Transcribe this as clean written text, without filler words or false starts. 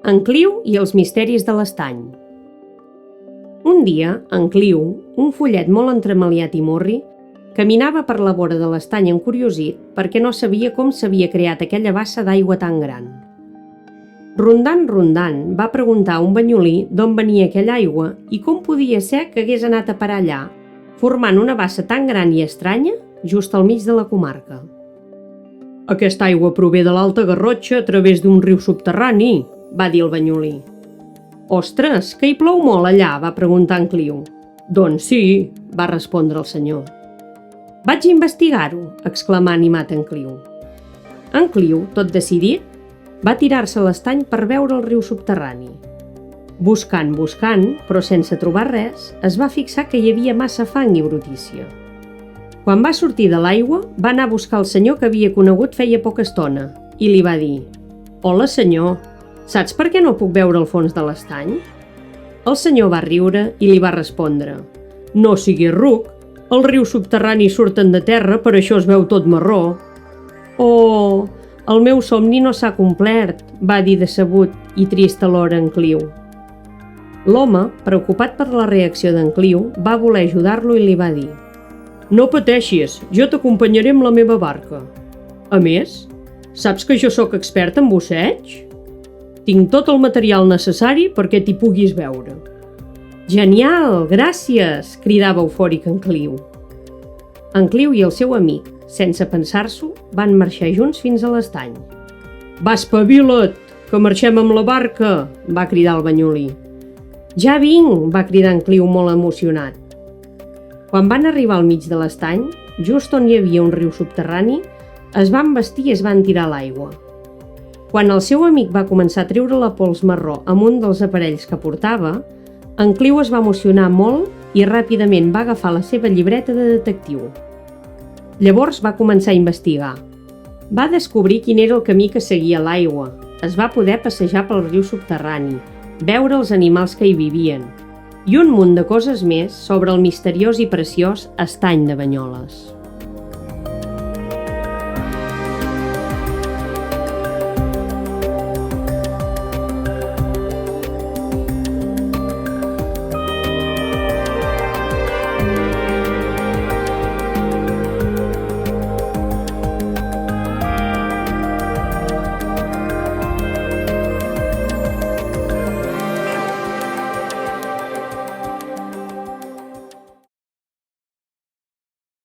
En Clio i els misteris de l'estany. Un dia, en Clio, un follet molt entremaliat i murri, caminava per la vora de l'estany encuriosit perquè no sabia com s'havia creat aquella bassa d'aigua tan gran. Rondant, va preguntar a un banyolí d'on venia aquella aigua i com podia ser que hagués anat a parar allà, formant una bassa tan gran i estranya just al mig de la comarca. «Aquesta aigua prové de l'Alta Garrotxa a través d'un riu subterrani», va dir el banyolí. «Ostres, que hi plou molt allà?», va preguntar en Clio. «Doncs sí», va respondre el senyor. «Vaig a investigar-ho», exclamà animat en Clio. En Clio, tot decidit, va tirar-se a l'estany per veure el riu subterrani. Buscant, però sense trobar res, es va fixar que hi havia massa fang i brutícia. Quan va sortir de l'aigua, va anar a buscar el senyor que havia conegut feia poca estona i li va dir: «Hola, senyor, saps per què no puc veure el fons de l'estany?» El senyor va riure i li va respondre: «No siguis ruc, els rius subterranis surten de terra, per això es veu tot marró». «Oh, el meu somni no s'ha complert», va dir decebut i trist alhora en Clio. L'home, preocupat per la reacció d'en Clio, va voler ajudar-lo i li va dir: «No pateixis, jo t'acompanyaré amb la meva barca. A més, saps que jo sóc expert en busseig? Tinc tot el material necessari perquè t'hi puguis veure». «Genial, gràcies!», cridava eufòric en Clio. En Clio i el seu amic, sense pensar-s'ho, van marxar junts fins a l'estany. «Va, espavila't, que marxem amb la barca!», va cridar el banyolí. «Ja vinc!», va cridar en Clio molt emocionat. Quan van arribar al mig de l'estany, just on hi havia un riu subterrani, es van vestir i es van tirar a l'aigua. Quan el seu amic va començar a treure la pols marró amb un dels aparells que portava, en Clio es va emocionar molt i ràpidament va agafar la seva llibreta de detectiu. Llavors va començar a investigar. Va descobrir quin era el camí que seguia l'aigua, es va poder passejar pel riu subterrani, veure els animals que hi vivien, i un munt de coses més sobre el misteriós i preciós estany de Banyoles.